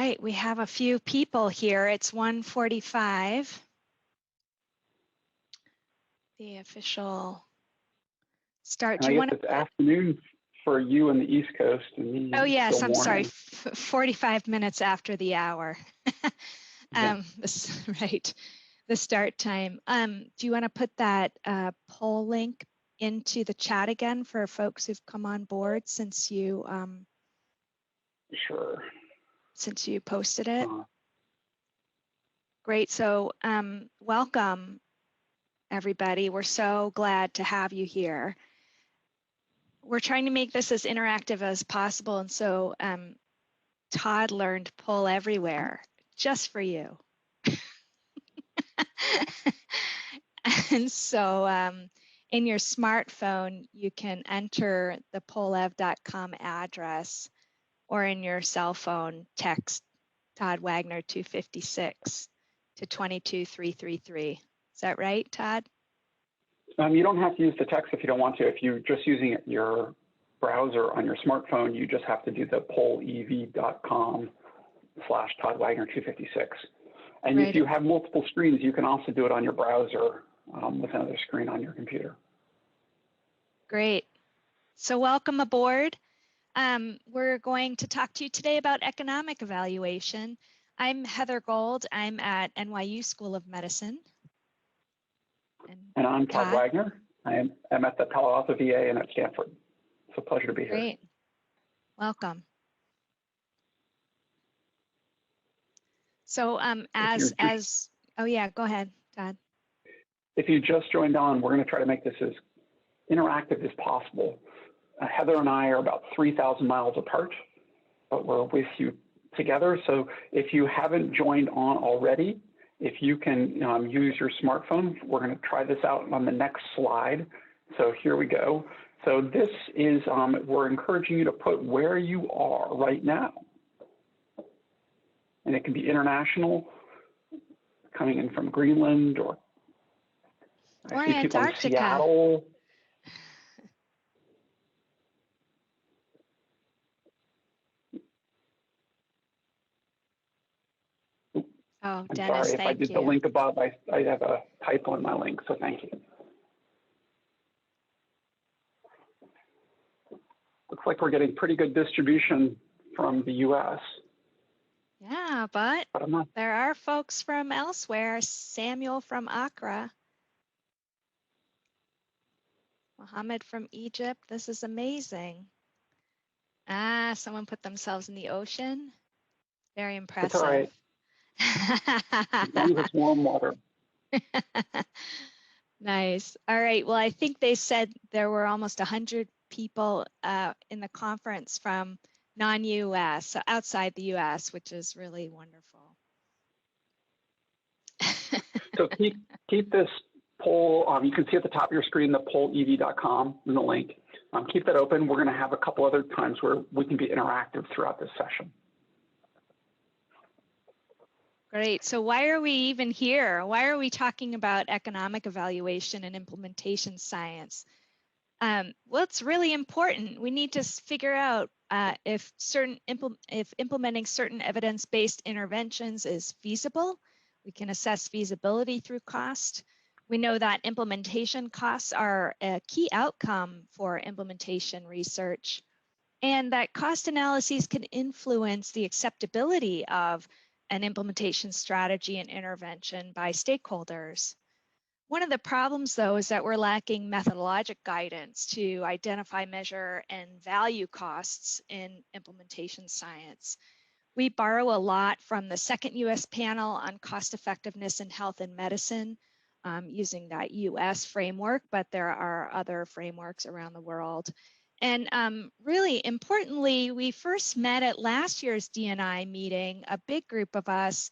right, we have a few people here. It's 1:45. The official start. Do you want to? It's afternoon for you in the East Coast, and me. Oh yes, I'm sorry. Morning. 45 minutes after the hour. Yeah. Right, the start time. Do you want to put that poll link into the chat again for folks who've come on board since you? Sure. Since you posted it. Great. So welcome, everybody. We're so glad to have you here. We're trying to make this as interactive as possible, and so Todd learned Poll Everywhere just for you. And so in your smartphone, you can enter the pollev.com address, or in your cell phone, text Todd Wagner 256 to 22333. Is that right, Todd? You don't have to use the text if you don't want to. If you're just using your browser on your smartphone, you just have to do the pollev.com/Todd Wagner 256. And right. If you have multiple screens, you can also do it on your browser with another screen on your computer. Great. So welcome aboard. We're going to talk to you today about economic evaluation. I'm Heather Gold. I'm at NYU School of Medicine. And I'm Todd Wagner. I'm at the Palo Alto VA and at Stanford. It's a pleasure to be here. Great. Welcome. So oh yeah, go ahead, Todd. If you just joined on, we're going to try to make this as interactive as possible. Heather and I are about 3,000 miles apart, but we're with you together. So if you haven't joined on already, if you can use your smartphone, we're going to try this out on the next slide. So here we go. So this is, we're encouraging you to put where you are right now. And it can be international, coming in from Greenland, or I see people in Seattle. Oh, I'm Dennis, sorry if I did the link above. I have a typo in my link, so thank you. Looks like we're getting pretty good distribution from the U.S. Yeah, but there are folks from elsewhere. Samuel from Accra. Mohammed from Egypt. This is amazing. Someone put themselves in the ocean. Very impressive. That's all right. As long as it's warm water. Nice. All right. Well, I think they said there were almost 100 people in the conference from non-US, so outside the US, which is really wonderful. So keep this poll. You can see at the top of your screen the pollev.com in the link. Keep that open. We're going to have a couple other times where we can be interactive throughout this session. Great. So why are we even here? Why are we talking about economic evaluation and implementation science? Well, it's really important. We need to figure out if implementing certain evidence-based interventions is feasible. We can assess feasibility through cost. We know that implementation costs are a key outcome for implementation research, and that cost analyses can influence the acceptability of an implementation strategy and intervention by stakeholders. One of the problems, though, is that we're lacking methodologic guidance to identify, measure, and value costs in implementation science. We borrow a lot from the second US panel on cost effectiveness in health and medicine using that US framework, but there are other frameworks around the world. And really importantly, we first met at last year's D&I meeting, a big group of us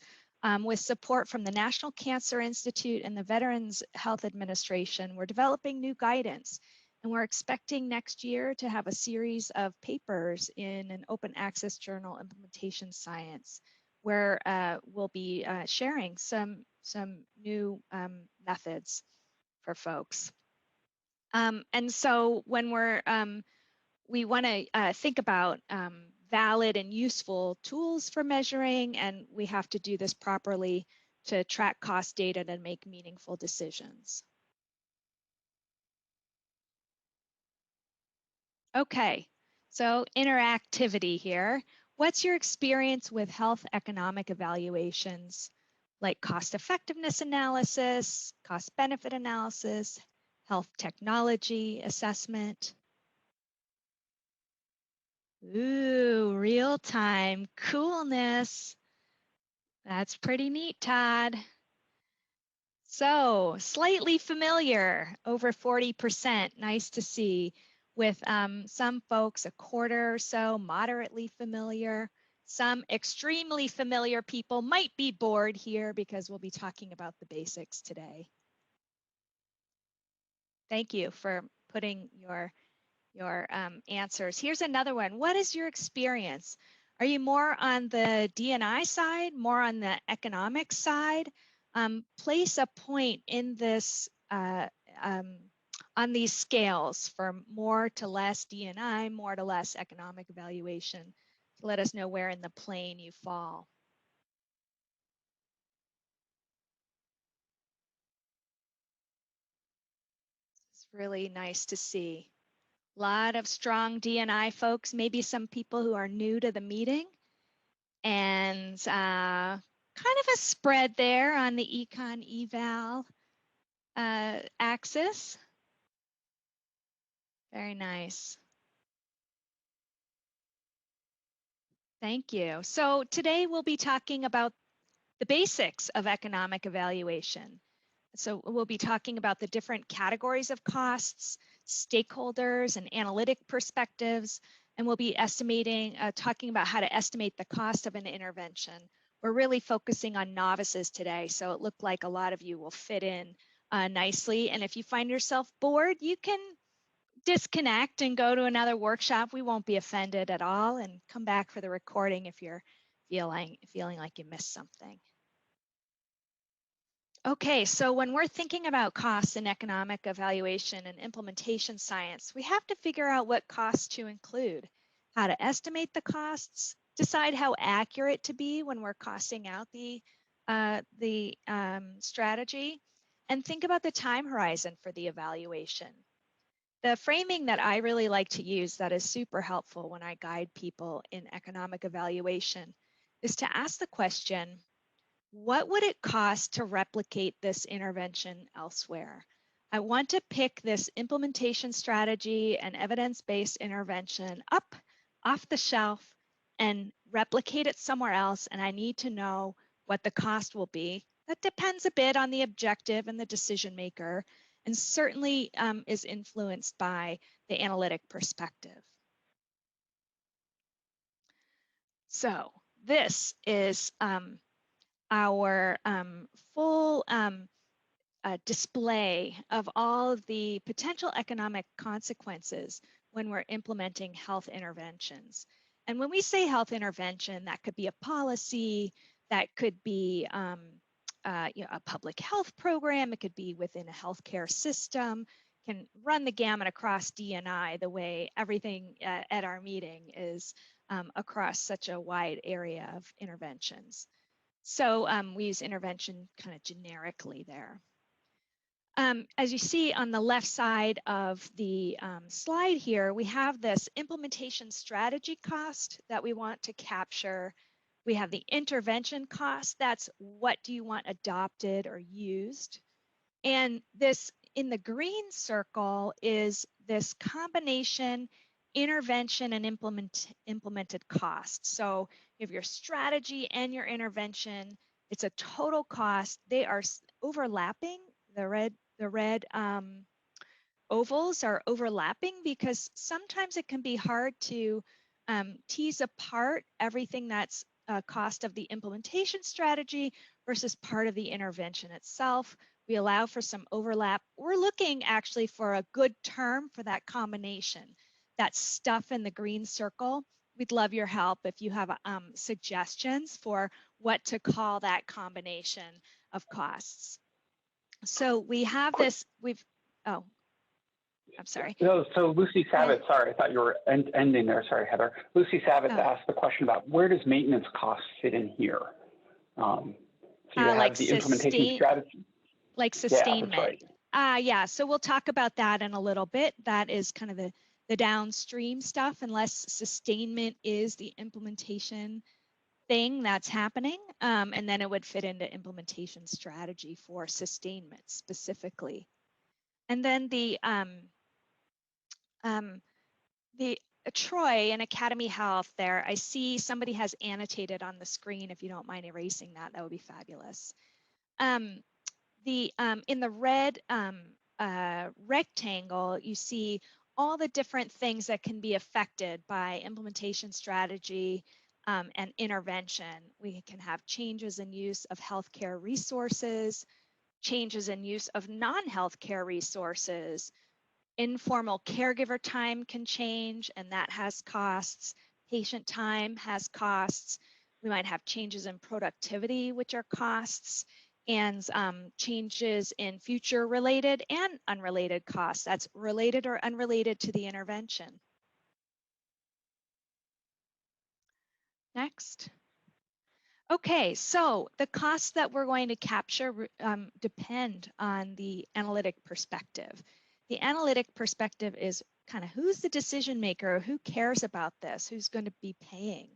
with support from the National Cancer Institute and the Veterans Health Administration. We're developing new guidance, and we're expecting next year to have a series of papers in an open access journal, Implementation Science, where we'll be sharing some new methods for folks. And so when we want to think about valid and useful tools for measuring, and we have to do this properly to track cost data to make meaningful decisions. Okay, so interactivity here. What's your experience with health economic evaluations like cost effectiveness analysis, cost benefit analysis, health technology assessment? Ooh, real time coolness. That's pretty neat, Todd. So slightly familiar, over 40%, nice to see. With some folks, a quarter or so, moderately familiar. Some extremely familiar people might be bored here because we'll be talking about the basics today. Thank you for putting your answers. Here's another one. What is your experience? Are you more on the D&I side, more on the economic side? Place a point in this on these scales from more to less D&I, more to less economic evaluation. To let us know where in the plane you fall. It's really nice to see. A lot of strong D&I folks, maybe some people who are new to the meeting, and kind of a spread there on the econ eval axis. Very nice. Thank you. So today we'll be talking about the basics of economic evaluation. So we'll be talking about the different categories of costs, stakeholders, and analytic perspectives, and we'll be talking about how to estimate the cost of an intervention. We're really focusing on novices today, so it looked like a lot of you will fit in nicely. And if you find yourself bored, you can disconnect and go to another workshop. We won't be offended at all, and come back for the recording if you're feeling like you missed something. Okay, so when we're thinking about costs in economic evaluation and implementation science, we have to figure out what costs to include, how to estimate the costs, decide how accurate to be when we're costing out the strategy, and think about the time horizon for the evaluation. The framing that I really like to use that is super helpful when I guide people in economic evaluation is to ask the question, what would it cost to replicate this intervention elsewhere? I want to pick this implementation strategy and evidence-based intervention up off the shelf and replicate it somewhere else, and I need to know what the cost will be. That depends a bit on the objective and the decision maker, and certainly is influenced by the analytic perspective. So this is our full display of all of the potential economic consequences when we're implementing health interventions. And when we say health intervention, that could be a policy, that could be a public health program, it could be within a healthcare system, can run the gamut across D&I the way everything at our meeting is across such a wide area of interventions. So we use intervention kind of generically there. As you see on the left side of the slide here, we have this implementation strategy cost that we want to capture. We have the intervention cost, that's what do you want adopted or used. And this in the green circle is this combination intervention and implemented cost. So you have your strategy and your intervention. It's a total cost. They are overlapping. The red ovals are overlapping because sometimes it can be hard to tease apart everything that's cost of the implementation strategy versus part of the intervention itself. We allow for some overlap. We're looking actually for a good term for that combination, that stuff in the green circle. We'd love your help if you have suggestions for what to call that combination of costs. So we have this, I'm sorry. No, so Lucy Savitz, sorry, I thought you were ending there. Sorry, Heather. Lucy Savitz asked the question about where does maintenance costs fit in here? So you have like the implementation strategy. Like sustainment. Yeah, that's right. Yeah, so we'll talk about that in a little bit. That is kind of the downstream stuff, unless sustainment is the implementation thing that's happening. And then it would fit into implementation strategy for sustainment specifically. And then the Troy and Academy Health there, I see somebody has annotated on the screen. If you don't mind erasing that, that would be fabulous. In the red rectangle, you see all the different things that can be affected by implementation strategy and intervention. We can have changes in use of healthcare resources, changes in use of non-healthcare resources. Informal caregiver time can change, and that has costs. Patient time has costs. We might have changes in productivity, which are costs, and changes in future related and unrelated costs. That's related or unrelated to the intervention. Next. Okay, so the costs that we're going to capture depend on the analytic perspective. The analytic perspective is kind of who's the decision maker, who cares about this, who's going to be paying.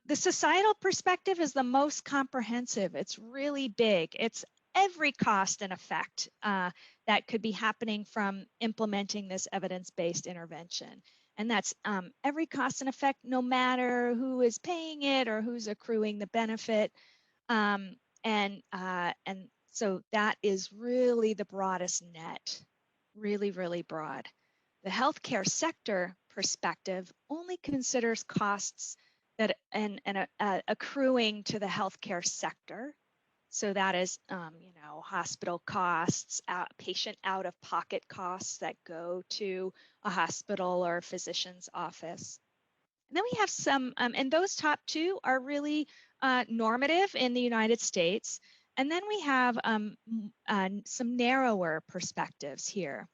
The societal perspective is the most comprehensive. It's really big. It's every cost and effect that could be happening from implementing this evidence-based intervention. And that's every cost and effect, no matter who is paying it or who's accruing the benefit. And so that is really the broadest net, really, really broad. The healthcare sector perspective only considers costs that and accruing to the healthcare sector. So that is, hospital costs, patient out-of-pocket costs that go to a hospital or a physician's office. And then we have some, and those top two are really normative in the United States. And then we have some narrower perspectives here.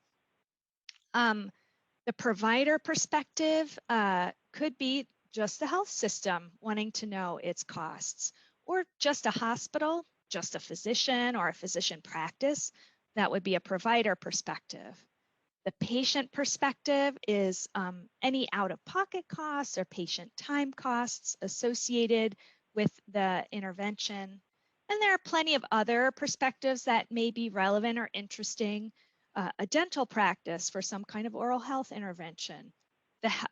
The provider perspective could be just the health system wanting to know its costs, or just a hospital, just a physician or a physician practice. That would be a provider perspective. The patient perspective is any out-of-pocket costs or patient time costs associated with the intervention. And there are plenty of other perspectives that may be relevant or interesting. A dental practice for some kind of oral health intervention.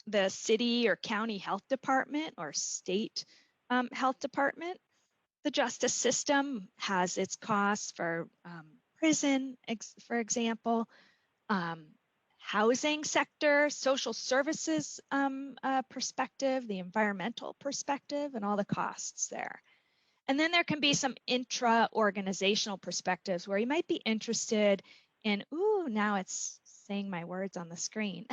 The city or county health department or state health department. The justice system has its costs for prison, for example. Housing sector, social services perspective, the environmental perspective, and all the costs there. And then there can be some intra-organizational perspectives where you might be interested in, ooh, now it's saying my words on the screen.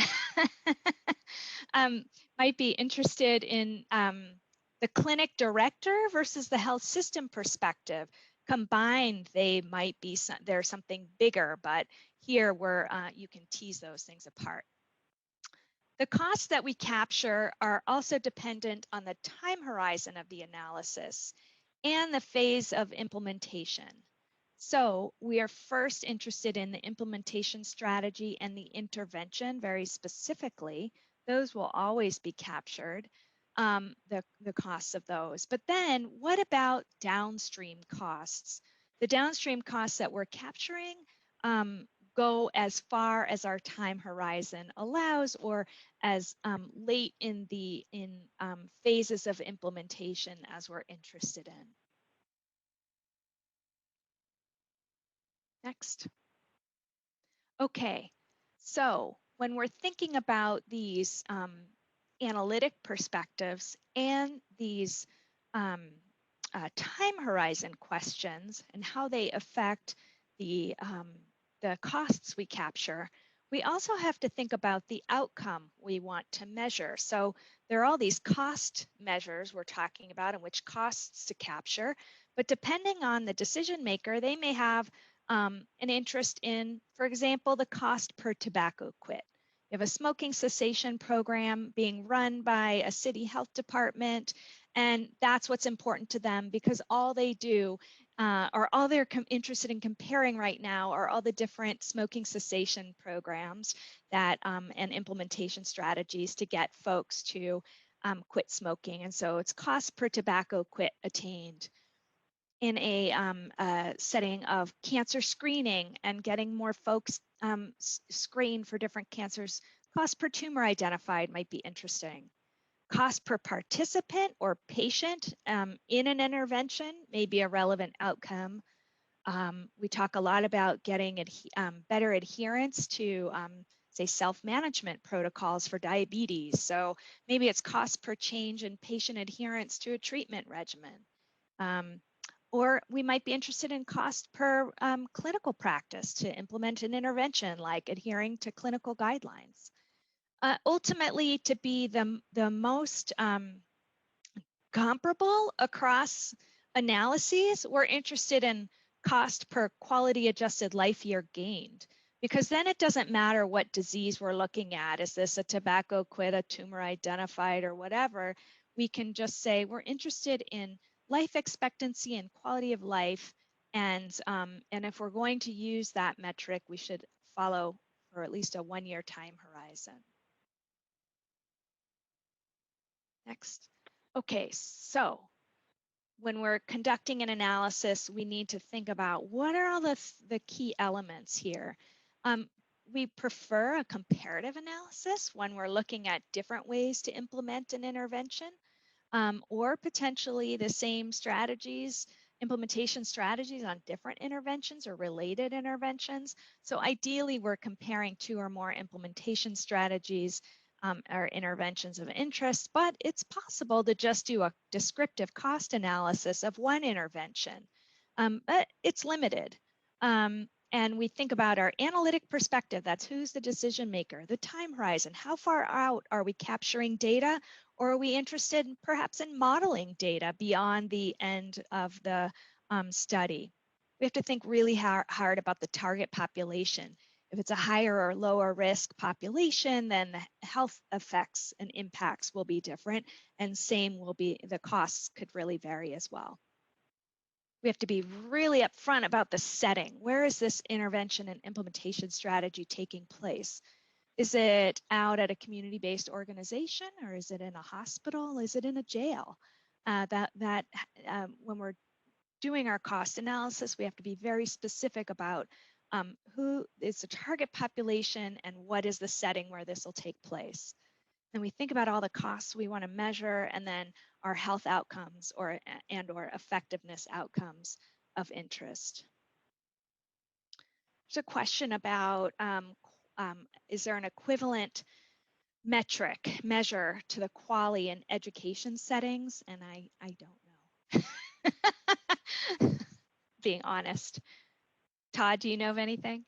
Might be interested in the clinic director versus the health system perspective. Combined, they might be, there's something bigger, but here where you can tease those things apart. The costs that we capture are also dependent on the time horizon of the analysis and the phase of implementation. So we are first interested in the implementation strategy and the intervention very specifically. Those will always be captured, the costs of those. But then what about downstream costs? The downstream costs that we're capturing go as far as our time horizon allows, or as late in the phases of implementation as we're interested in. Next. Okay, so when we're thinking about these analytic perspectives and these time horizon questions and how they affect the costs we capture, we also have to think about the outcome we want to measure. So there are all these cost measures we're talking about and which costs to capture, but depending on the decision maker, they may have an interest in, for example, the cost per tobacco quit. You have a smoking cessation program being run by a city health department, and that's what's important to them because all they do, or all they're interested in comparing right now are all the different smoking cessation programs that and implementation strategies to get folks to quit smoking. And so it's cost per tobacco quit attained. In a setting of cancer screening and getting more folks screened for different cancers, cost per tumor identified might be interesting. Cost per participant or patient in an intervention may be a relevant outcome. We talk a lot about getting better adherence to, say, self-management protocols for diabetes. So maybe it's cost per change in patient adherence to a treatment regimen. Or we might be interested in cost per clinical practice to implement an intervention, like adhering to clinical guidelines. Ultimately, to be the most comparable across analyses, we're interested in cost per quality adjusted life year gained, because then it doesn't matter what disease we're looking at. Is this a tobacco quit, a tumor identified, or whatever? We can just say we're interested in life expectancy and quality of life. And if we're going to use that metric, we should follow for at least a 1-year time horizon. Next. Okay, so when we're conducting an analysis, we need to think about what are all the key elements here. We prefer a comparative analysis when we're looking at different ways to implement an intervention. Or potentially the same strategies, implementation strategies on different interventions or related interventions. So ideally, we're comparing 2 or more implementation strategies or interventions of interest, but it's possible to just do a descriptive cost analysis of one intervention, but it's limited. And we think about our analytic perspective, that's who's the decision maker, the time horizon, how far out are we capturing data, or are we interested perhaps in modeling data beyond the end of the study? We have to think really hard about the target population. If it's a higher or lower risk population, then the health effects and impacts will be different, and same will be, the costs could really vary as well. We have to be really upfront about the setting. Where is this intervention and implementation strategy taking place? Is it out at a community-based organization, or is it in a hospital? Is it in a jail? When we're doing our cost analysis, we have to be very specific about who is the target population and what is the setting where this will take place. And we think about all the costs we want to measure, and then our health outcomes or effectiveness outcomes of interest. There's a question about is there an equivalent measure to the quality in education settings? And I don't know. Being honest. Todd, do you know of anything?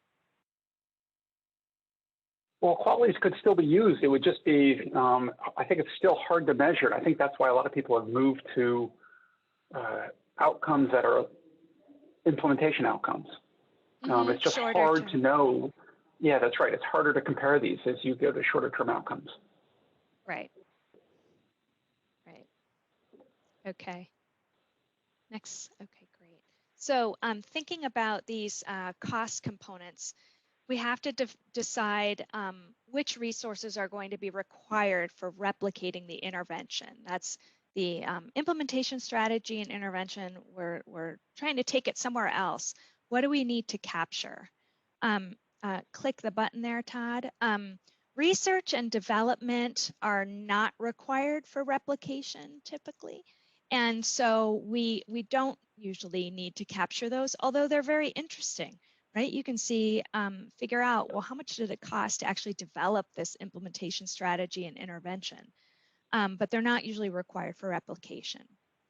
Well, qualities could still be used. It would just be, I think it's still hard to measure. I think that's why a lot of people have moved to outcomes that are implementation outcomes. It's just hard to know. Yeah, that's right. It's harder to compare these as you go to shorter term outcomes. Right. Right. Okay. Next. Okay, great. So thinking about these cost components, we have to decide which resources are going to be required for replicating the intervention. That's the implementation strategy and intervention. We're trying to take it somewhere else. What do we need to capture? Click the button there, Todd. Research and development are not required for replication typically. And so we don't usually need to capture those, although they're very interesting, right? You can see, figure out, well, how much did it cost to actually develop this implementation strategy and intervention? But they're not usually required for replication.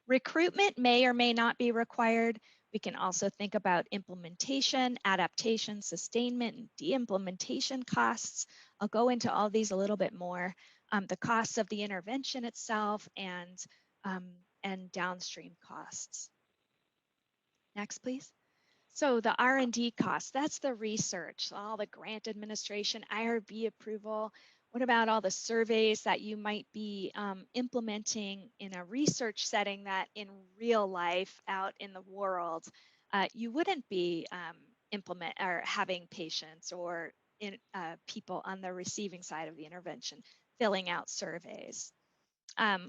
Recruitment may or may not be required. We can also think about implementation, adaptation, sustainment, and de-implementation costs. I'll go into all these a little bit more. The costs of the intervention itself and downstream costs. Next, please. So the R&D costs, that's the research, all the grant administration, IRB approval. What about all the surveys that you might be implementing in a research setting that in real life out in the world, you wouldn't be having patients or people on the receiving side of the intervention filling out surveys.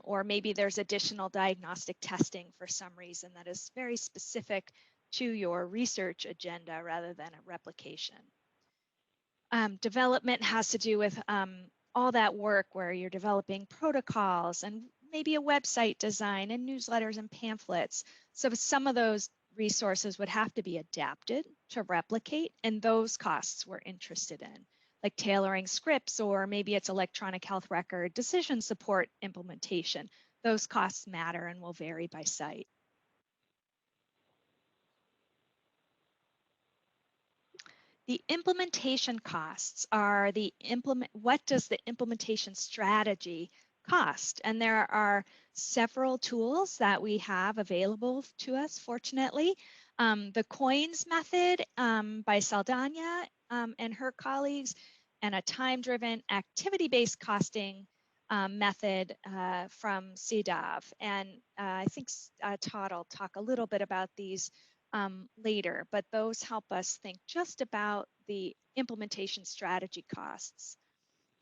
Or maybe there's additional diagnostic testing for some reason that is very specific to your research agenda rather than a replication. Development has to do with all that work where you're developing protocols and maybe a website design and newsletters and pamphlets. So some of those resources would have to be adapted to replicate, and those costs we're interested in, like tailoring scripts, or maybe it's electronic health record decision support implementation. Those costs matter and will vary by site. The implementation costs are what does the implementation strategy cost? And there are several tools that we have available to us, fortunately. The COINS method by Saldana and her colleagues, and a time-driven activity-based costing method from CDAV. And I think Todd will talk a little bit about these later, but those help us think just about the implementation strategy costs.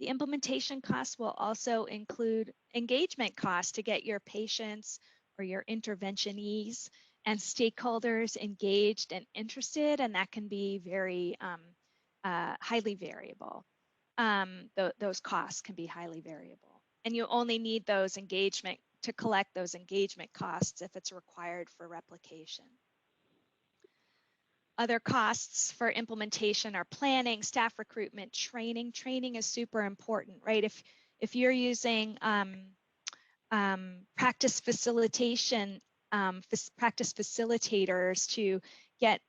The implementation costs will also include engagement costs to get your patients or your interventionees and stakeholders engaged and interested, and that can be very highly variable. Those costs can be highly variable. And you only need those engagement to collect those engagement costs if it's required for replication. Other costs for implementation are planning, staff recruitment, training. Training is super important, right? If you're using practice facilitation, practice facilitators to get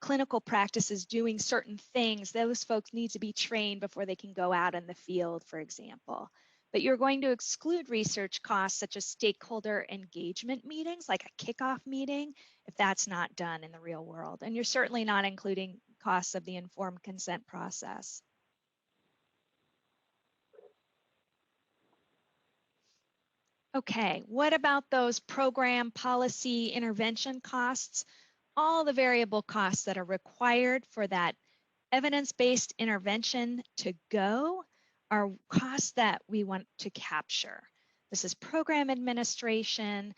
clinical practices doing certain things, those folks need to be trained before they can go out in the field, for example. But you're going to exclude research costs such as stakeholder engagement meetings, like a kickoff meeting, if that's not done in the real world. And you're certainly not including costs of the informed consent process. Okay, what about those program, policy, intervention costs? All the variable costs that are required for that evidence-based intervention to go are costs that we want to capture. This is program administration,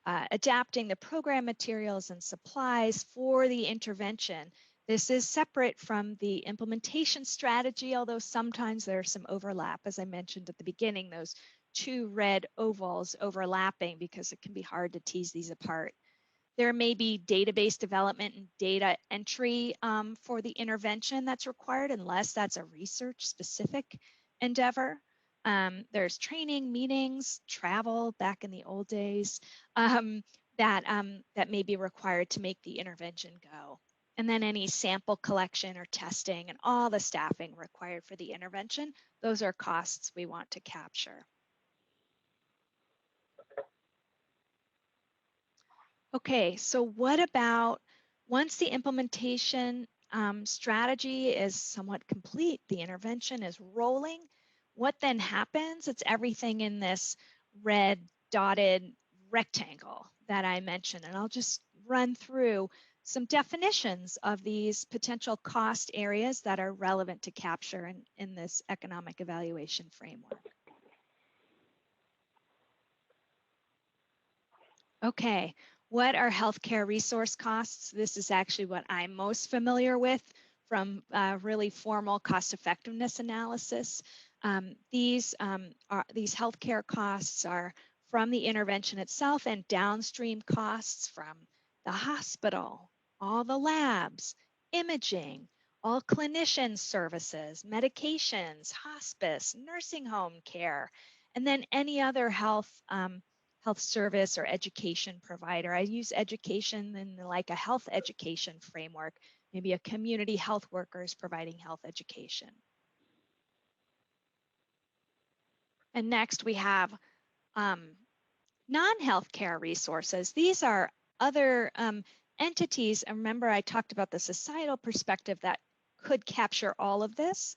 adapting the program materials and supplies for the intervention. This is separate from the implementation strategy, although sometimes there's some overlap, as I mentioned at the beginning, those two red ovals overlapping because it can be hard to tease these apart. There may be database development and data entry for the intervention that's required, unless that's a research-specific endeavor. There's training, meetings, travel back in the old days that may be required to make the intervention go. And then any sample collection or testing and all the staffing required for the intervention, those are costs we want to capture. Okay, so what about once the implementation strategy is somewhat complete, the intervention is rolling, what then happens? It's everything in this red dotted rectangle that I mentioned, and I'll just run through some definitions of these potential cost areas that are relevant to capture in this economic evaluation framework. Okay. What are healthcare resource costs? This is actually what I'm most familiar with from really formal cost effectiveness analysis. These healthcare costs are from the intervention itself and downstream costs from the hospital, all the labs, imaging, all clinician services, medications, hospice, nursing home care, and then any other health service or education provider. I use education in like a health education framework, maybe a community health worker is providing health education. And next we have non-healthcare resources. These are other entities, and remember I talked about the societal perspective that could capture all of this,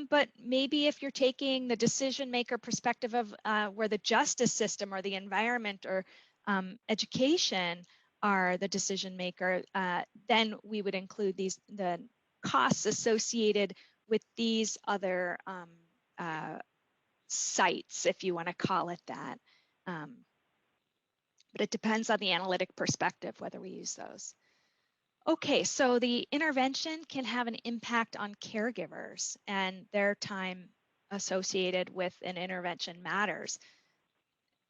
but maybe if you're taking the decision maker perspective of where the justice system or the environment or education are the decision maker, then we would include the costs associated with these other sites, if you want to call it that. But it depends on the analytic perspective whether we use those. Okay, so the intervention can have an impact on caregivers, and their time associated with an intervention matters.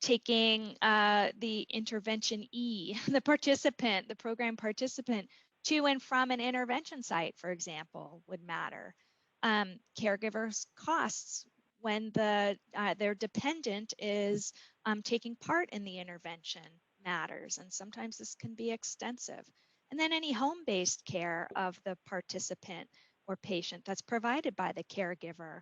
Taking the intervention the participant, the program participant, to and from an intervention site, for example, would matter. Caregivers' costs when their dependent is taking part in the intervention matters, and sometimes this can be extensive. And then any home-based care of the participant or patient that's provided by the caregiver.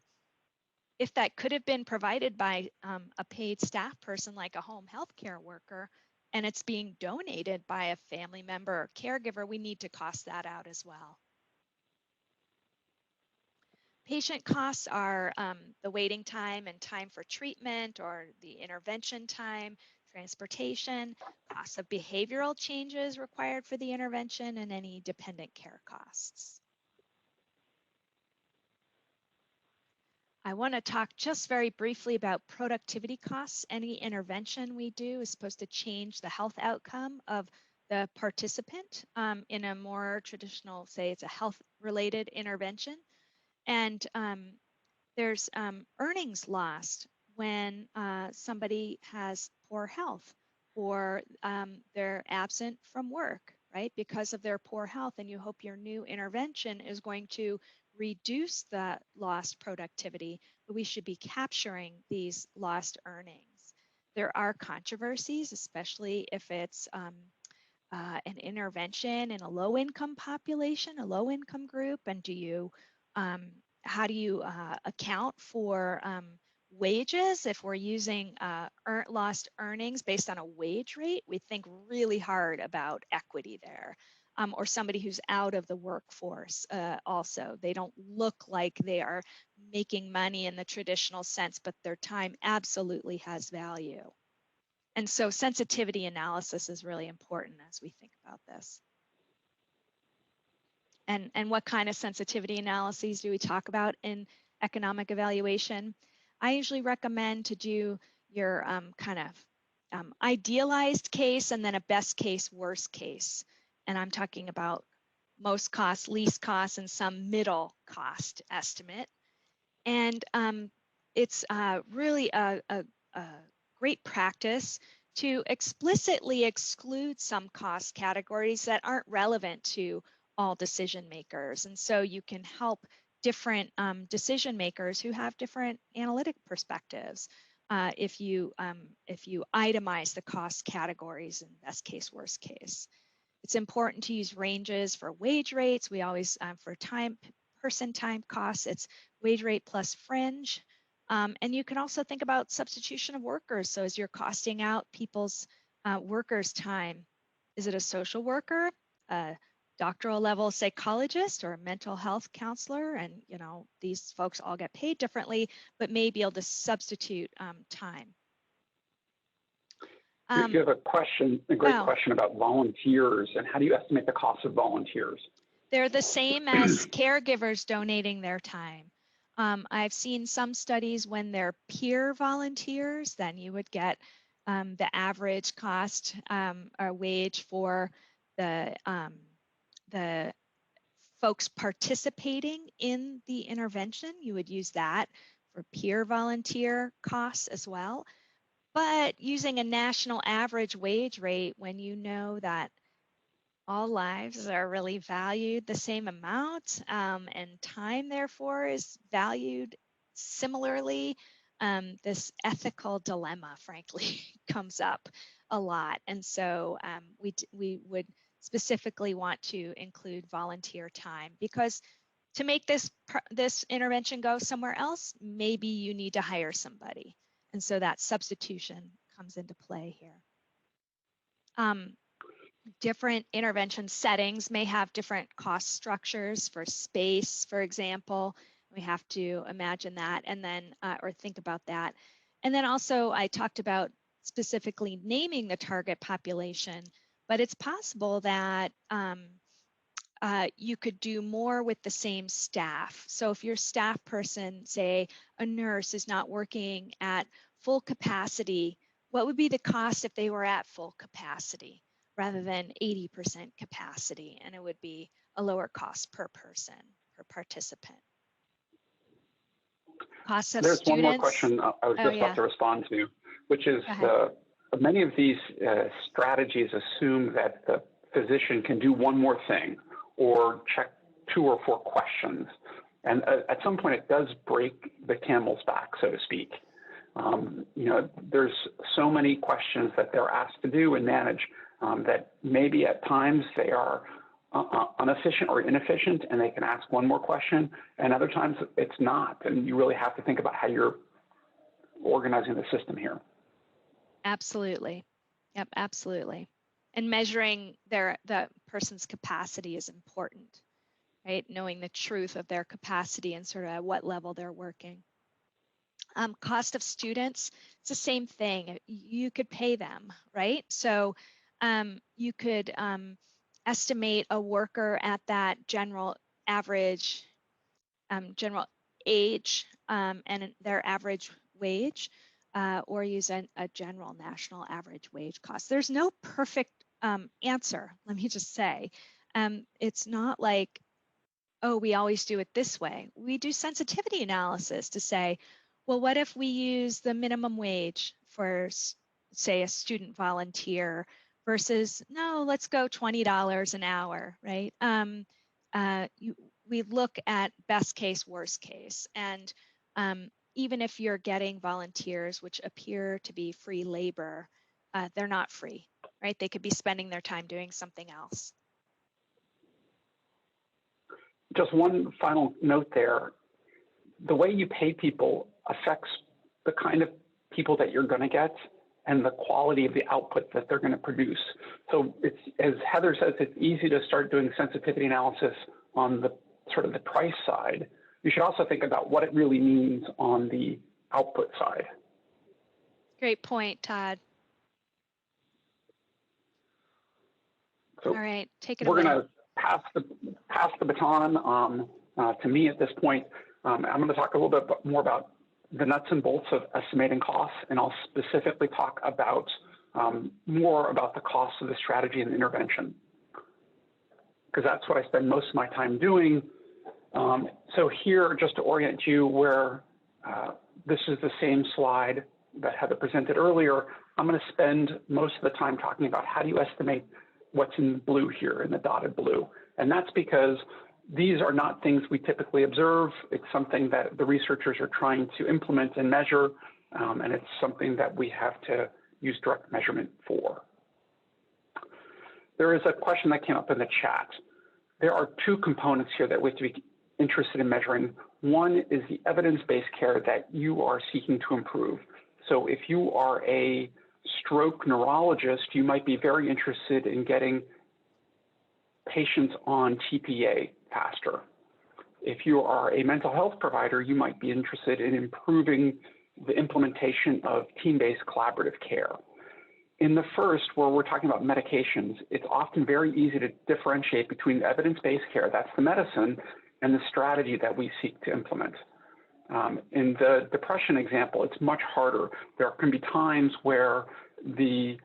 If that could have been provided by a paid staff person like a home health care worker, and it's being donated by a family member or caregiver, we need to cost that out as well. Patient costs are the waiting time and time for treatment or the intervention time, transportation, costs of behavioral changes required for the intervention, and any dependent care costs. I want to talk just very briefly about productivity costs. Any intervention we do is supposed to change the health outcome of the participant in a more traditional, say it's a health-related intervention. And there's earnings lost when somebody has poor health or they're absent from work, right, because of their poor health, and you hope your new intervention is going to reduce the lost productivity, but we should be capturing these lost earnings. There are controversies, especially if it's an intervention in a low-income population, a low-income group, and how do you account for wages? If we're using lost earnings based on a wage rate, we think really hard about equity there. Or somebody who's out of the workforce also. They don't look like they are making money in the traditional sense, but their time absolutely has value. And so sensitivity analysis is really important as we think about this. And what kind of sensitivity analyses do we talk about in economic evaluation? I usually recommend to do your kind of idealized case and then a best case, worst case. And I'm talking about most cost, least cost, and some middle cost estimate. And it's really a great practice to explicitly exclude some cost categories that aren't relevant to all decision makers. And so you can help different decision makers who have different analytic perspectives if you itemize the cost categories in best case, worst case. It's important to use ranges for wage rates. We always, for person time costs, it's wage rate plus fringe. And you can also think about substitution of workers. So as you're costing out people's workers' time, is it a social worker, a doctoral level psychologist, or a mental health counselor? And these folks all get paid differently, but may be able to substitute time. You have a question, a great question about volunteers, and how do you estimate the cost of volunteers? They're the same as caregivers donating their time. I've seen some studies when they're peer volunteers, then you would get the average cost or wage for the folks participating in the intervention. You would use that for peer volunteer costs as well. But using a national average wage rate when you know that all lives are really valued the same amount and time therefore is valued similarly, this ethical dilemma frankly comes up a lot. And so we would specifically want to include volunteer time, because to make this intervention go somewhere else, maybe you need to hire somebody. And so that substitution comes into play here. Different intervention settings may have different cost structures for space, for example. We have to imagine that and then, or think about that. And then also I talked about specifically naming the target population, but it's possible that you could do more with the same staff. So if your staff person, say a nurse, is not working at full capacity, what would be the cost if they were at full capacity rather than 80% capacity? And it would be a lower cost per person, per participant. Cost of There's students. one more question I was just about to respond to, which is many of these strategies assume that the physician can do one more thing or check 2 or 4 questions. And at some point it does break the camel's back, so to speak. You know, there's so many questions that they're asked to do and manage that maybe at times they are inefficient or inefficient and they can ask one more question, and other times it's not. And you really have to think about how you're organizing the system here. Absolutely. Yep, absolutely. And measuring the person's capacity is important, right? Knowing the truth of their capacity and sort of at what level they're working. Cost of students, it's the same thing. You could pay them, right? So you could estimate a worker at that general average, general age and their average wage, or use a general national average wage cost. There's no perfect answer, let me just say. It's not like, oh, we always do it this way. We do sensitivity analysis to say, well, what if we use the minimum wage for, say, a student volunteer versus, no, let's go $20 an hour, right? We look at best case, worst case. And even if you're getting volunteers, which appear to be free labor, they're not free, right? They could be spending their time doing something else. Just one final note there. The way you pay people affects the kind of people that you're going to get and the quality of the output that they're going to produce. So it's, as Heather says, it's easy to start doing sensitivity analysis on the sort of the price side. You should also think about what it really means on the output side. Great point, Todd. So all right, take it away. We're going to pass the baton to me at this point. I'm going to talk a little bit more about the nuts and bolts of estimating costs, and I'll specifically talk about more about the costs of the strategy and intervention, because that's what I spend most of my time doing. So here, just to orient you, where this is the same slide that Heather presented earlier, I'm going to spend most of the time talking about how do you estimate what's in blue here, in the dotted blue. And that's because these are not things we typically observe. It's something that the researchers are trying to implement and measure, and it's something that we have to use direct measurement for. There is a question that came up in the chat. There are 2 components here that we have to be interested in measuring. One is the evidence-based care that you are seeking to improve. So if you are a stroke neurologist, you might be very interested in getting patients on TPA faster. If you are a mental health provider, you might be interested in improving the implementation of team-based collaborative care. In the first, where we're talking about medications, it's often very easy to differentiate between evidence-based care, that's the medicine, and the strategy that we seek to implement. In the depression example, it's much harder. There can be times where the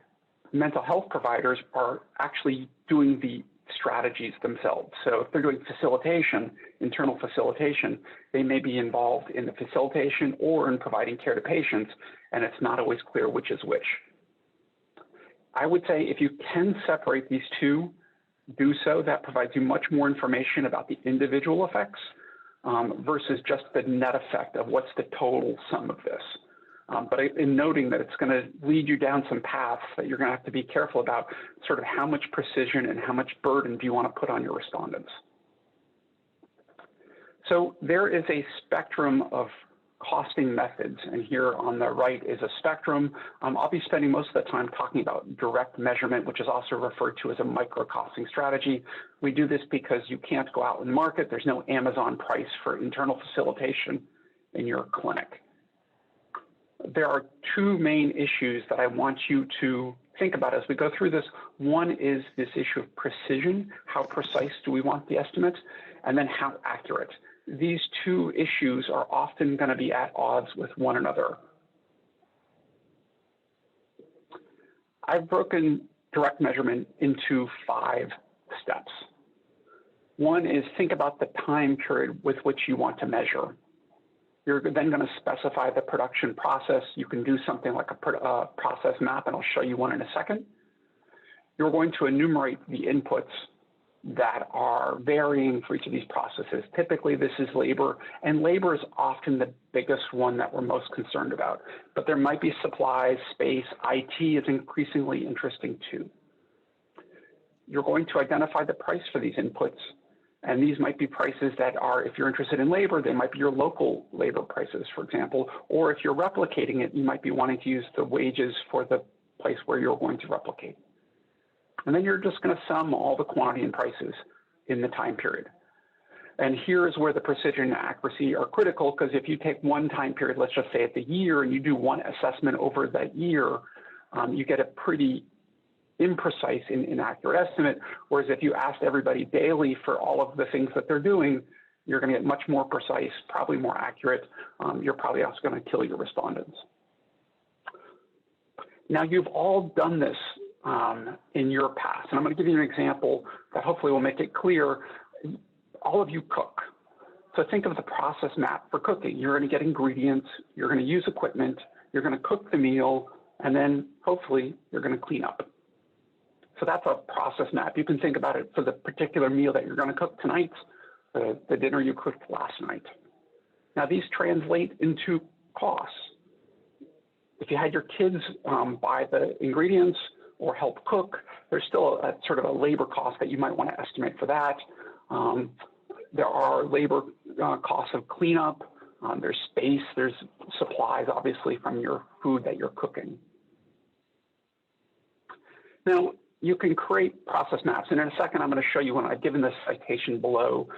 mental health providers are actually doing the strategies themselves. So if they're doing facilitation, internal facilitation, they may be involved in the facilitation or in providing care to patients, and it's not always clear which is which. I would say if you can separate these two, do so. That provides you much more information about the individual effects versus just the net effect of what's the total sum of this. But in noting that it's going to lead you down some paths that you're going to have to be careful about, sort of how much precision and how much burden do you want to put on your respondents. So there is a spectrum of costing methods. And here on the right is a spectrum. I'll be spending most of the time talking about direct measurement, which is also referred to as a micro-costing strategy. We do this because you can't go out in the market. There's no Amazon price for internal facilitation in your clinic. There are two main issues that I want you to think about as we go through this. One is this issue of precision. How precise do we want the estimates? And then how accurate? These two issues are often going to be at odds with one another. I've broken direct measurement into 5 steps. One is think about the time period with which you want to measure. You're then going to specify the production process. You can do something like a process map, and I'll show you one in a second. You're going to enumerate the inputs that are varying for each of these processes. Typically, this is labor, and labor is often the biggest one that we're most concerned about. But there might be supplies, space, IT is increasingly interesting too. You're going to identify the price for these inputs, and these might be prices that are, if you're interested in labor, they might be your local labor prices, for example, or if you're replicating it, you might be wanting to use the wages for the place where you're going to replicate. And then you're just going to sum all the quantity and prices in the time period. And here's where the precision and accuracy are critical, because if you take one time period, let's just say at the year, and you do one assessment over that year, you get a pretty imprecise and inaccurate estimate. Whereas if you asked everybody daily for all of the things that they're doing, you're going to get much more precise, probably more accurate. You're probably also going to kill your respondents. Now, you've all done this in your past. And I'm going to give you an example that hopefully will make it clear. All of you cook. So think of the process map for cooking. You're going to get ingredients, you're going to use equipment, you're going to cook the meal, and then hopefully you're going to clean up. So that's a process map. You can think about it for the particular meal that you're going to cook tonight, the dinner you cooked last night. Now, these translate into costs. If you had your kids buy the ingredients or help cook, there's still a sort of a labor cost that you might want to estimate for that. There are labor costs of cleanup. There's space, there's supplies, obviously, from your food that you're cooking. Now, you can create process maps, and in a second, I'm going to show you one. I've given this citation below,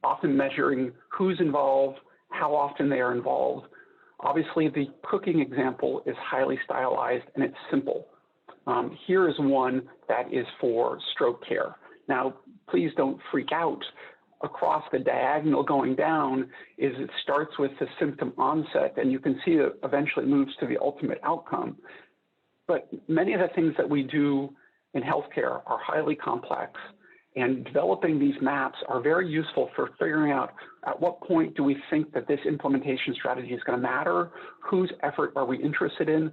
often measuring who's involved, how often they are involved. Obviously, the cooking example is highly stylized, and it's simple. Here is one that is for stroke care. Now, please don't freak out. Across the diagonal going down is it starts with the symptom onset, and you can see it eventually moves to the ultimate outcome. But many of the things that we do in healthcare are highly complex, and developing these maps are very useful for figuring out at what point do we think that this implementation strategy is going to matter, whose effort are we interested in.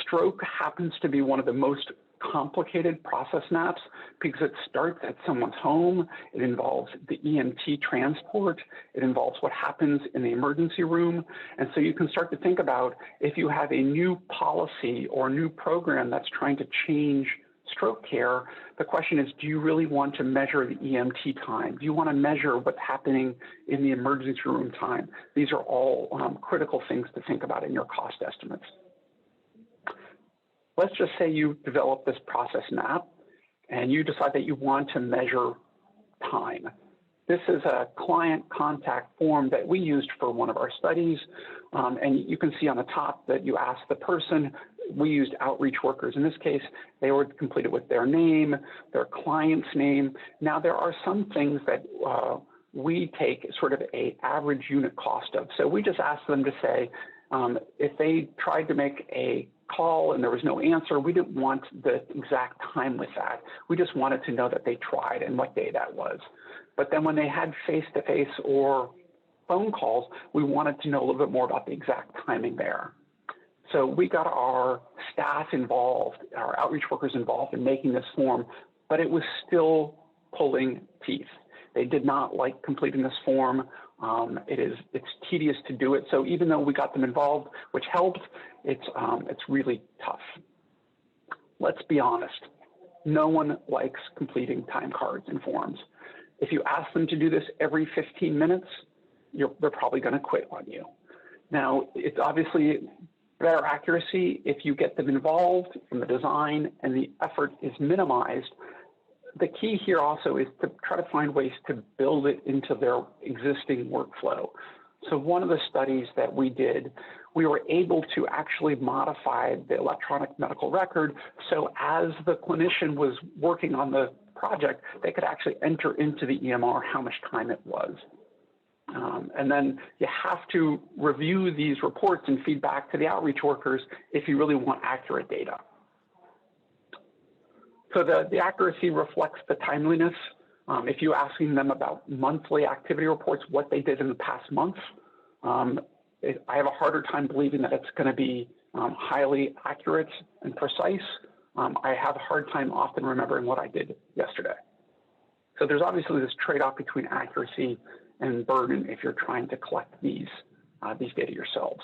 Stroke happens to be one of the most complicated process maps because it starts at someone's home. It involves the EMT transport. It involves what happens in the emergency room. And so you can start to think about if you have a new policy or a new program that's trying to change stroke care, the question is, do you really want to measure the EMT time? Do you want to measure what's happening in the emergency room time? These are all critical things to think about in your cost estimates. Let's just say you develop this process map and you decide that you want to measure time. This is a client contact form that we used for one of our studies. And you can see on the top that you ask the person. We used outreach workers. In this case, they were completed with their name, their client's name. Now, there are some things that we take sort of an average unit cost of. So we just asked them to say, if they tried to make a call and there was no answer, we didn't want the exact time with that. We just wanted to know that they tried and what day that was. But then when they had face-to-face or phone calls, we wanted to know a little bit more about the exact timing there. So we got our staff involved, our outreach workers involved in making this form, but it was still pulling teeth. They did not like completing this form. It's tedious to do it. So even though we got them involved, which helped, it's really tough. Let's be honest. No one likes completing time cards and forms. If you ask them to do this every 15 minutes, they're probably going to quit on you. Now, it's obviously better accuracy if you get them involved from the design and the effort is minimized. The key here also is to try to find ways to build it into their existing workflow. So one of the studies that we did, we were able to actually modify the electronic medical record. So as the clinician was working on the project, they could actually enter into the EMR how much time it was. And then you have to review these reports and feedback to the outreach workers if you really want accurate data. So the accuracy reflects the timeliness. If you're asking them about monthly activity reports, what they did in the past month, I have a harder time believing that it's going to be highly accurate and precise. I have a hard time often remembering what I did yesterday. So there's obviously this trade-off between accuracy and burden if you're trying to collect these data yourselves.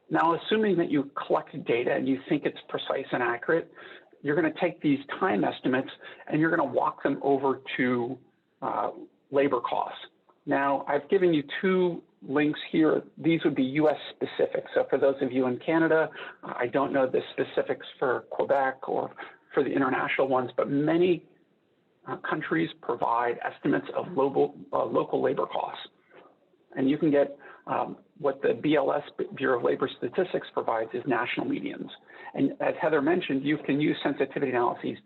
Now, assuming that you collect data and you think it's precise and accurate, you're going to take these time estimates and you're going to walk them over to labor costs. Now, I've given you two links here. These would be US specific. So for those of you in Canada, I don't know the specifics for Quebec or for the international ones, but many countries provide estimates of local labor costs. And you can get what the BLS, Bureau of Labor Statistics, provides is national medians. And as Heather mentioned, you can use sensitivity analyses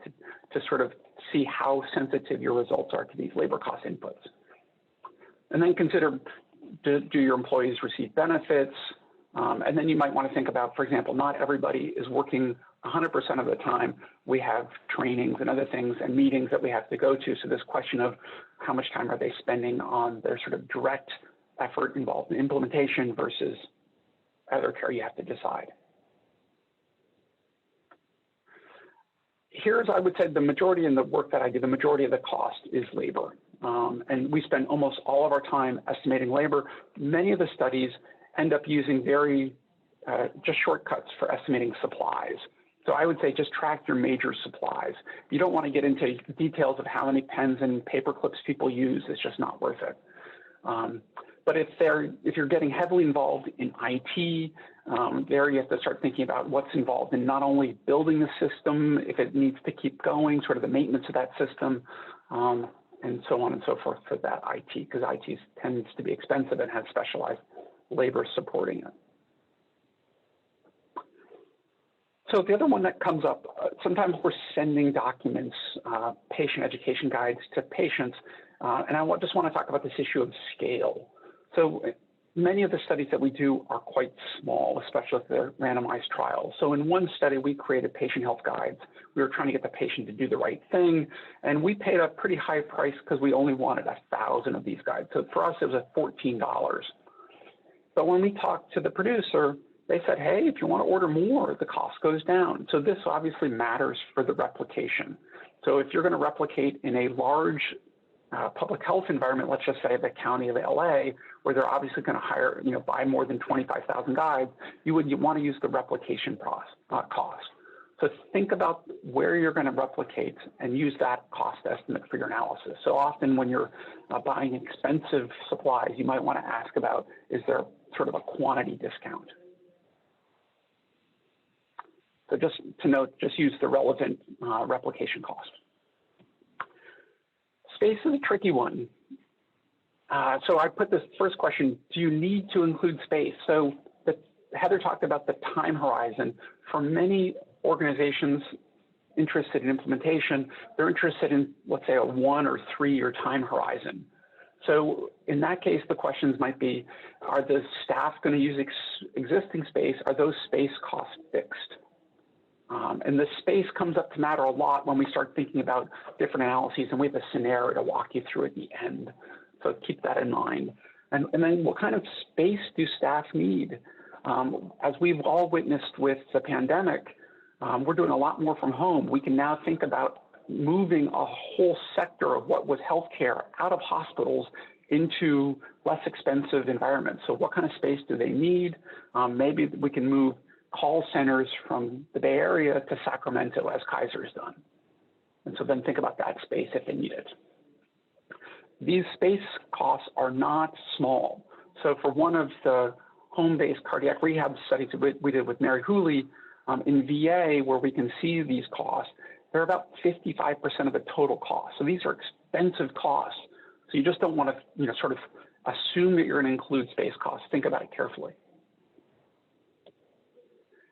to sort of see how sensitive your results are to these labor cost inputs. And then consider, do your employees receive benefits? And then you might want to think about, for example, not everybody is working 100% of the time. We have trainings and other things and meetings that we have to go to. So this question of how much time are they spending on their sort of direct effort involved in implementation versus other care, you have to decide. Here's, I would say, the majority in the work that I do, the majority of the cost is labor. And we spend almost all of our time estimating labor. Many of the studies end up using very just shortcuts for estimating supplies. So I would say just track your major supplies. You don't want to get into details of how many pens and paper clips people use. It's just not worth it. But if you're getting heavily involved in IT, there you have to start thinking about what's involved in not only building the system, if it needs to keep going, sort of the maintenance of that system, and so on and so forth for that IT, because IT tends to be expensive and has specialized labor supporting it. So the other one that comes up, sometimes we're sending documents, patient education guides to patients, and I just want to talk about this issue of scale. So many of the studies that we do are quite small, especially if they're randomized trials. So in one study, we created patient health guides. We were trying to get the patient to do the right thing, and we paid a pretty high price because we only wanted 1,000 of these guides. So for us, it was at $14. But when we talked to the producer, they said, hey, if you want to order more, the cost goes down. So this obviously matters for the replication. So if you're going to replicate in a large public health environment, let's just say the county of LA, where they're obviously going to buy more than 25,000 guides, you want to use the replication cost. So think about where you're going to replicate and use that cost estimate for your analysis. So often when you're buying expensive supplies, you might want to ask about, is there sort of a quantity discount? So just to note, just use the relevant replication cost. Space is a tricky one. So I put this first question, do you need to include space? So Heather talked about the time horizon. For many organizations interested in implementation, they're interested in, let's say, a 1 or 3 year time horizon. So in that case, the questions might be, are the staff going to use existing space? Are those space costs fixed? And the space comes up to matter a lot when we start thinking about different analyses, and we have a scenario to walk you through at the end. So keep that in mind. And then what kind of space do staff need? As we've all witnessed with the pandemic, we're doing a lot more from home. We can now think about moving a whole sector of what was healthcare out of hospitals into less expensive environments. So what kind of space do they need? Maybe we can move call centers from the Bay Area to Sacramento, as Kaiser's done. And so then think about that space if they need it. These space costs are not small. So for one of the home-based cardiac rehab studies we did with Mary Hooley in VA, where we can see these costs, they're about 55% of the total cost. So these are expensive costs. So you just don't want to, sort of assume that you're going to include space costs. Think about it carefully.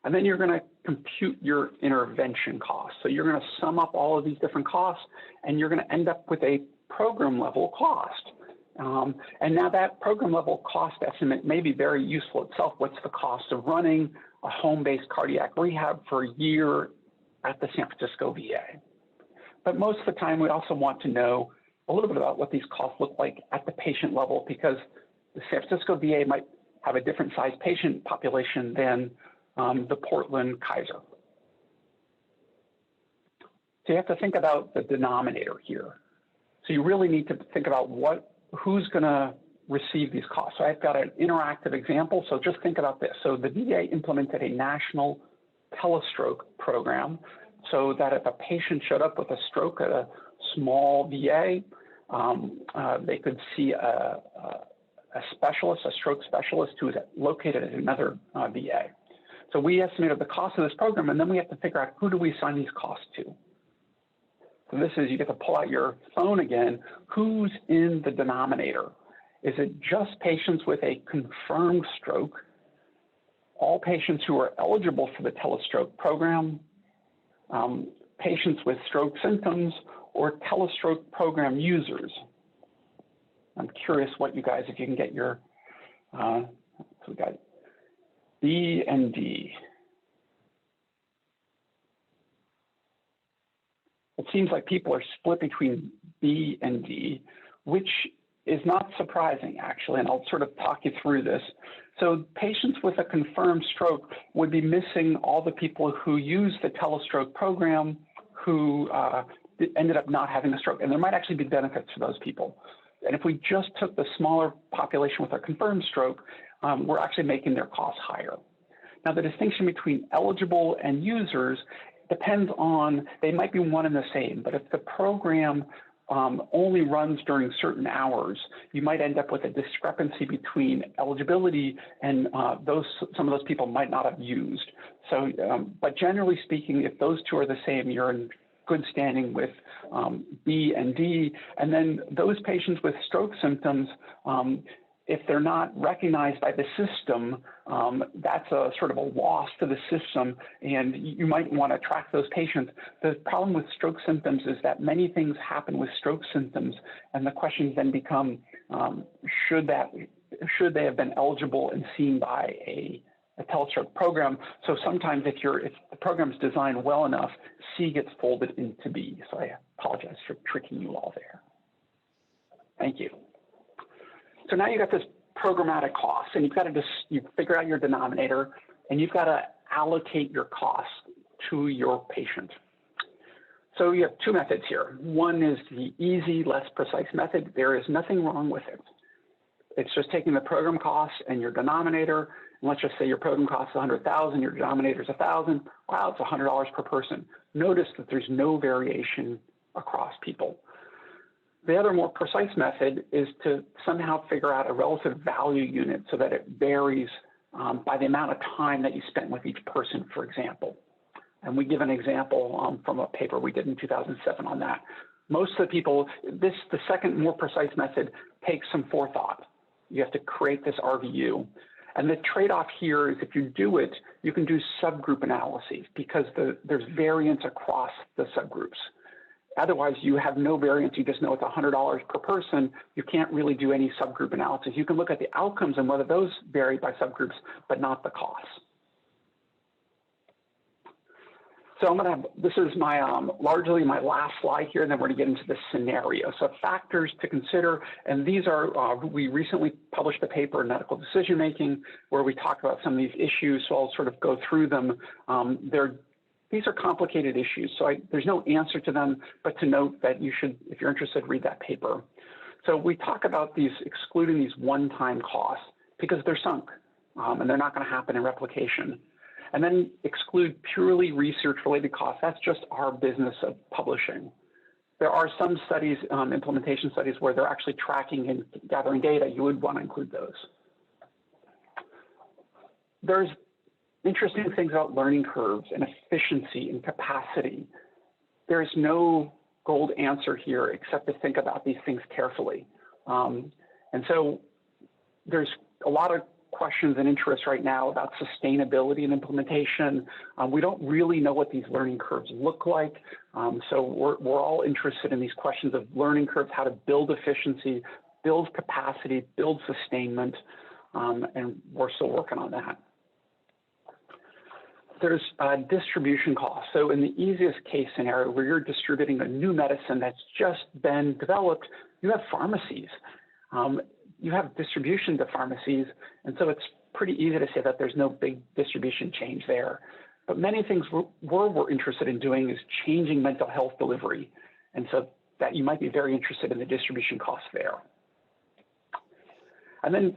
And then you're going to compute your intervention costs. So you're going to sum up all of these different costs, and you're going to end up with a program level cost. And now that program level cost estimate may be very useful itself. What's the cost of running a home-based cardiac rehab for a year at the San Francisco VA? But most of the time, we also want to know a little bit about what these costs look like at the patient level, because the San Francisco VA might have a different size patient population than the Portland Kaiser. So you have to think about the denominator here. So you really need to think about who's going to receive these costs. So I've got an interactive example. So just think about this. So the VA implemented a national telestroke program so that if a patient showed up with a stroke at a small VA, they could see a specialist, a stroke specialist who is located at another VA. So we estimated the cost of this program, and then we have to figure out who do we assign these costs to. So this is, you get to pull out your phone again. Who's in the denominator? Is it just patients with a confirmed stroke, all patients who are eligible for the telestroke program, patients with stroke symptoms, or telestroke program users? I'm curious what you guys, if you can get your, so we got B and D. It seems like people are split between B and D, which is not surprising, actually, and I'll sort of talk you through this. So patients with a confirmed stroke would be missing all the people who use the telestroke program who ended up not having a stroke, and there might actually be benefits for those people. And if we just took the smaller population with a confirmed stroke, we're actually making their costs higher. Now, the distinction between eligible and users depends on, they might be one and the same, but if the program only runs during certain hours, you might end up with a discrepancy between eligibility and some of those people might not have used. So, but generally speaking, if those two are the same, you're in good standing with B and D. And then those patients with stroke symptoms, if they're not recognized by the system, that's a sort of a loss to the system, and you might want to track those patients. The problem with stroke symptoms is that many things happen with stroke symptoms, and the questions then become, should they have been eligible and seen by a telestroke program? So sometimes if the program's designed well enough, C gets folded into B. So I apologize for tricking you all there. Thank you. So now you got this programmatic cost, and you've got to you figure out your denominator, and you've got to allocate your costs to your patient. So you have two methods here. One is the easy, less precise method. There is nothing wrong with it. It's just taking the program costs and your denominator, and let's just say your program costs $100,000, your denominator is $1,000. Wow, it's $100 per person. Notice that there's no variation across people. The other more precise method is to somehow figure out a relative value unit so that it varies by the amount of time that you spent with each person, for example. And we give an example from a paper we did in 2007 on that. Most of the people, the second more precise method takes some forethought. You have to create this RVU. And the trade-off here is if you do it, you can do subgroup analyses because there's variance across the subgroups. Otherwise, you have no variance. You just know it's $100 per person. You can't really do any subgroup analysis. You can look at the outcomes and whether those vary by subgroups, but not the costs. So I'm going to, this is my largely my last slide here, and then we're going to get into the scenario. So factors to consider, and these are, we recently published a paper in Medical Decision Making where we talk about some of these issues, so I'll sort of go through them. These are complicated issues, so there's no answer to them, but to note that you should, if you're interested, read that paper. So we talk about these, excluding these one-time costs because they're sunk and they're not going to happen in replication. And then exclude purely research-related costs. That's just our business of publishing. There are some studies, implementation studies, where they're actually tracking and gathering data. You would want to include those. there's interesting things about learning curves and efficiency and capacity. There's no gold answer here except to think about these things carefully. And so there's a lot of questions and interest right now about sustainability and implementation. We don't really know what these learning curves look like. So we're all interested in these questions of learning curves, how to build efficiency, build capacity, build sustainment, and we're still working on that. There's distribution costs. So in the easiest case scenario where you're distributing a new medicine that's just been developed, you have pharmacies. You have distribution to pharmacies, and so it's pretty easy to say that there's no big distribution change there. But many things we're interested in doing is changing mental health delivery, and so that you might be very interested in the distribution costs there. And then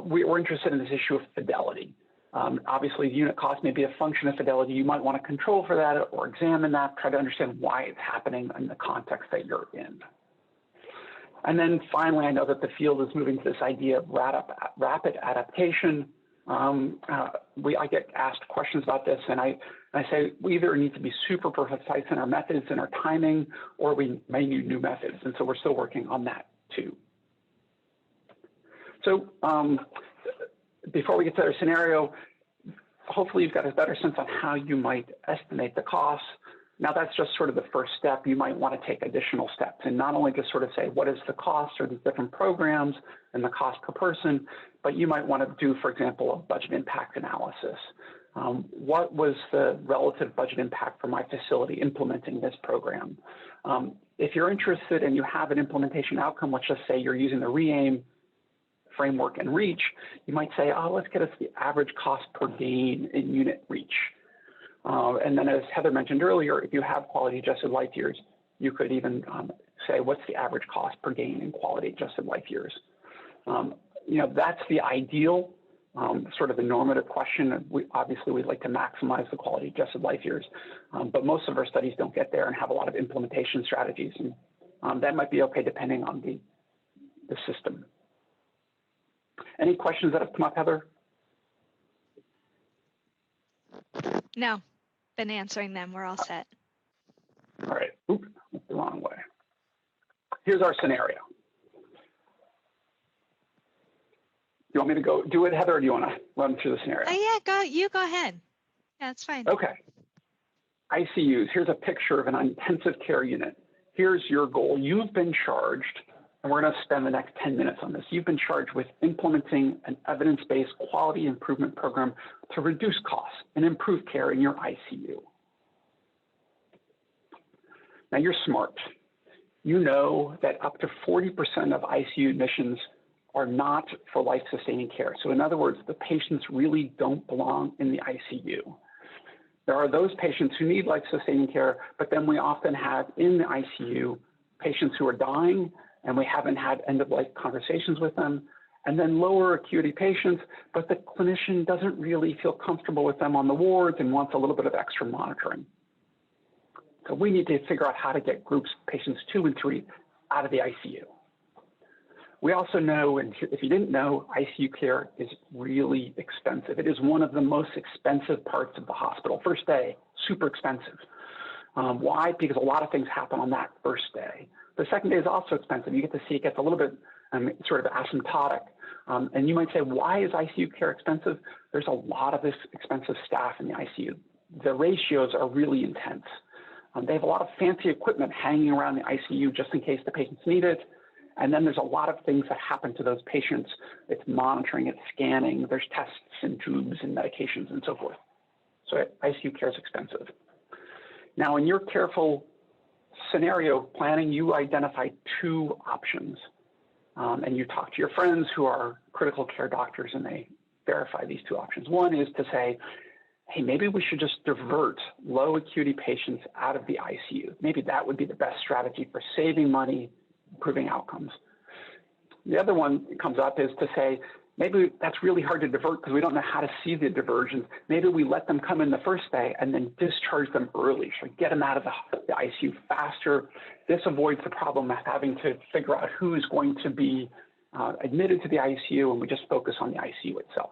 we're interested in this issue of fidelity. Obviously, the unit cost may be a function of fidelity. You might want to control for that or examine that, try to understand why it's happening in the context that you're in. And then finally, I know that the field is moving to this idea of rapid adaptation. I get asked questions about this, and I say we either need to be super precise in our methods and our timing, or we may need new methods. And so we're still working on that too. So before we get to our scenario, hopefully you've got a better sense on how you might estimate the costs. Now that's just sort of the first step. You might want to take additional steps and not only just sort of say, what is the cost or these different programs and the cost per person, but you might want to do, for example, a budget impact analysis. What was the relative budget impact for my facility implementing this program? If you're interested and you have an implementation outcome, let's just say you're using the REAIM framework and reach, you might say, oh, let's get us the average cost per gain in unit reach. And then as Heather mentioned earlier, if you have quality adjusted life years, you could even say, what's the average cost per gain in quality adjusted life years? That's the ideal, sort of the normative question. Obviously, we'd like to maximize the quality adjusted life years, but most of our studies don't get there and have a lot of implementation strategies. And that might be okay depending on the system. Any questions that have come up, Heather? No, been answering them. We're all set. All right. Oops, went the wrong way. Here's our scenario. You want me to go do it, Heather, or do you want to run through the scenario? Yeah, you go ahead. Yeah, that's fine. Okay. ICUs. Here's a picture of an intensive care unit. Here's your goal. You've been charged, and we're going to spend the next 10 minutes on this. You've been charged with implementing an evidence-based quality improvement program to reduce costs and improve care in your ICU. Now, you're smart. You know that up to 40% of ICU admissions are not for life-sustaining care. So in other words, the patients really don't belong in the ICU. There are those patients who need life-sustaining care, but then we often have in the ICU patients who are dying and we haven't had end-of-life conversations with them, and then lower acuity patients, but the clinician doesn't really feel comfortable with them on the wards and wants a little bit of extra monitoring. So we need to figure out how to get groups, patients 2 and 3, out of the ICU. We also know, and if you didn't know, ICU care is really expensive. It is one of the most expensive parts of the hospital. First day, super expensive. Why? Because a lot of things happen on that first day. The second day is also expensive. You get to see it gets a little bit sort of asymptotic. And you might say, why is ICU care expensive? There's a lot of this expensive staff in the ICU. The ratios are really intense. They have a lot of fancy equipment hanging around the ICU just in case the patients need it. And then there's a lot of things that happen to those patients. It's monitoring, it's scanning, there's tests and tubes and medications and so forth. So ICU care is expensive. Now, in your careful scenario planning, you identify 2 options. And you talk to your friends who are critical care doctors and they verify these 2 options. One is to say, hey, maybe we should just divert low acuity patients out of the ICU. Maybe that would be the best strategy for saving money, improving outcomes. The other one that comes up is to say, maybe that's really hard to divert because we don't know how to see the diversions. Maybe we let them come in the first day and then discharge them early, so get them out of the ICU faster. This avoids the problem of having to figure out who is going to be admitted to the ICU, and we just focus on the ICU itself.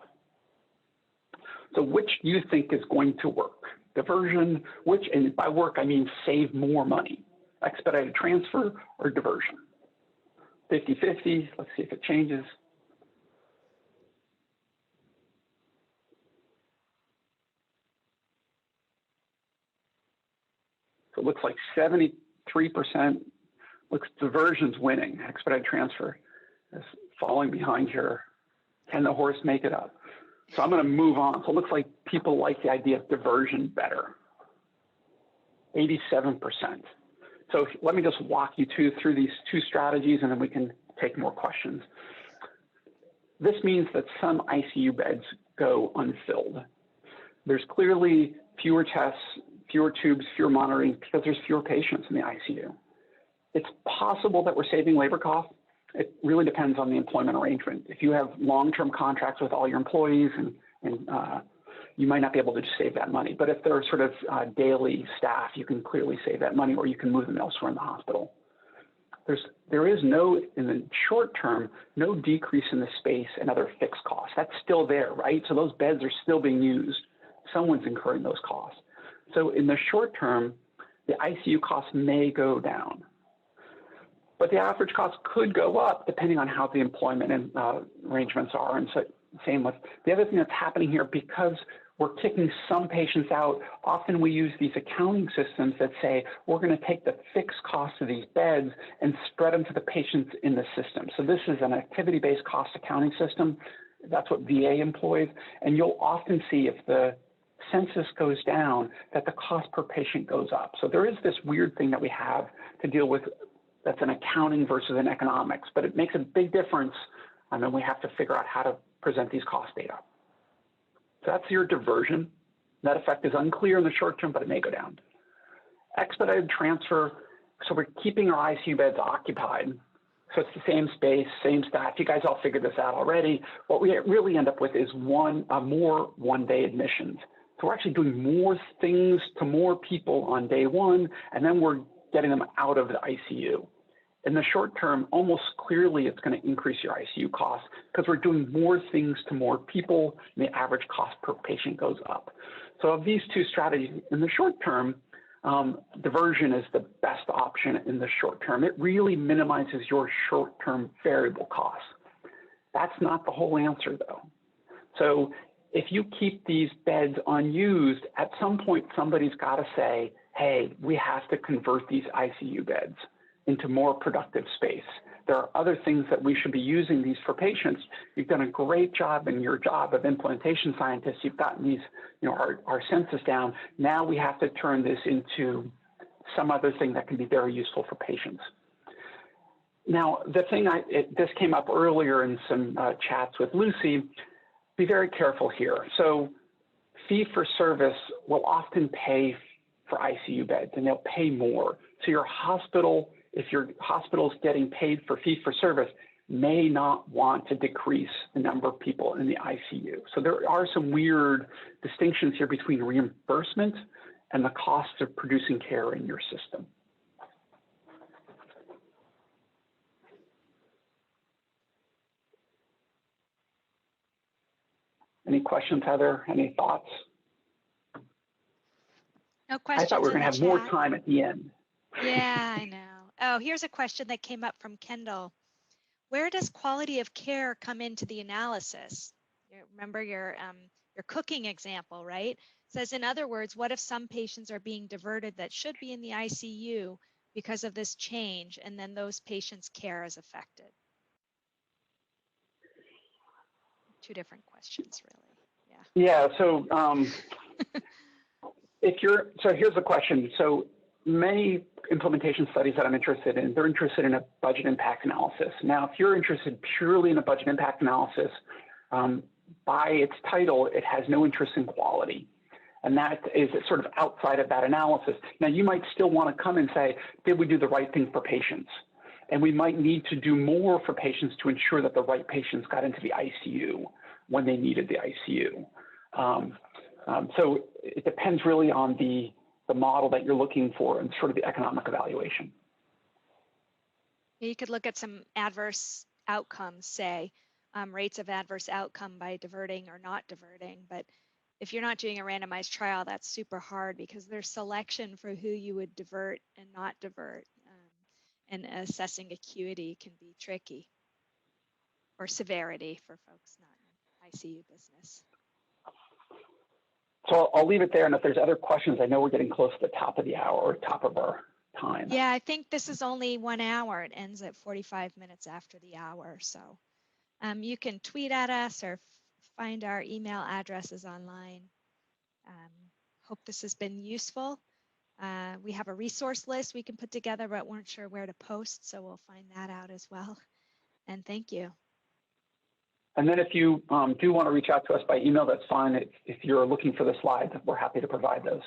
So which do you think is going to work? Diversion, which, and by work I mean save more money, expedited transfer or diversion? 50-50, let's see if it changes. So it looks like 73% looks diversion's winning, expedited transfer is falling behind here. Can the horse make it up? So I'm going to move on. So it looks like people like the idea of diversion better, 87%. So let me just walk you through these two strategies, and then we can take more questions. This means that some ICU beds go unfilled. There's clearly fewer tests, fewer tubes, fewer monitoring, because there's fewer patients in the ICU. It's possible that we're saving labor costs. It really depends on the employment arrangement. If you have long-term contracts with all your employees, and you might not be able to just save that money. But if they're sort of daily staff, you can clearly save that money, or you can move them elsewhere in the hospital. There is no, in the short term, no decrease in the space and other fixed costs. That's still there, right? So those beds are still being used. Someone's incurring those costs. So in the short term, the ICU costs may go down. But the average cost could go up depending on how the employment and arrangements are. And so same with the other thing that's happening here, because we're kicking some patients out, often we use these accounting systems that say, we're going to take the fixed cost of these beds and spread them to the patients in the system. So this is an activity-based cost accounting system. That's what VA employs. And you'll often see if the census goes down, that the cost per patient goes up. So there is this weird thing that we have to deal with that's an accounting versus an economics, but it makes a big difference, and then we have to figure out how to present these cost data. So that's your diversion. That effect is unclear in the short term, but it may go down. Expedited transfer, so we're keeping our ICU beds occupied. So it's the same space, same staff. You guys all figured this out already. What we really end up with is more one-day admissions. So we're actually doing more things to more people on day one, and then we're getting them out of the ICU. In the short term, almost clearly it's going to increase your ICU costs because we're doing more things to more people, and the average cost per patient goes up. So of these two strategies, in the short term, diversion is the best option in the short term. It really minimizes your short-term variable costs. That's not the whole answer, though. So if you keep these beds unused, at some point somebody's got to say, hey, we have to convert these ICU beds into more productive space. There are other things that we should be using these for patients. You've done a great job in your job of implementation scientists. You've gotten these, our census down. Now we have to turn this into some other thing that can be very useful for patients. Now, the thing, this came up earlier in some chats with Lucy, be very careful here. So fee-for-service will often pay for ICU beds, and they'll pay more. So your hospital, if your hospital is getting paid for fee-for-service, may not want to decrease the number of people in the ICU. So there are some weird distinctions here between reimbursement and the cost of producing care in your system. Any questions, Heather? Any thoughts? No questions. I thought we were going to have more time at the end. Yeah, I know. Oh, here's a question that came up from Kendall. Where does quality of care come into the analysis? Remember your cooking example, right? It says, in other words, what if some patients are being diverted that should be in the ICU because of this change, and then those patients' care is affected? Two different questions, really. Yeah. Yeah. So here's the question. So many implementation studies that I'm interested in, they're interested in a budget impact analysis. Now, if you're interested purely in a budget impact analysis, by its title, it has no interest in quality. And that is sort of outside of that analysis. Now, you might still want to come and say, did we do the right thing for patients? And we might need to do more for patients to ensure that the right patients got into the ICU when they needed the ICU. So it depends really on the model that you're looking for and sort of the economic evaluation. You could look at some adverse outcomes, say rates of adverse outcome by diverting or not diverting. But if you're not doing a randomized trial, that's super hard because there's selection for who you would divert and not divert. And assessing acuity can be tricky, or severity for folks not in ICU business. So I'll leave it there. And if there's other questions, I know we're getting close to the top of the hour or top of our time. Yeah, I think this is only 1 hour. It ends at 45 minutes after the hour. So you can tweet at us or find our email addresses online. Hope this has been useful. We have a resource list we can put together, but weren't sure where to post, so we'll find that out as well. And thank you. And then if you do want to reach out to us by email, that's fine. If you're looking for the slides, we're happy to provide those.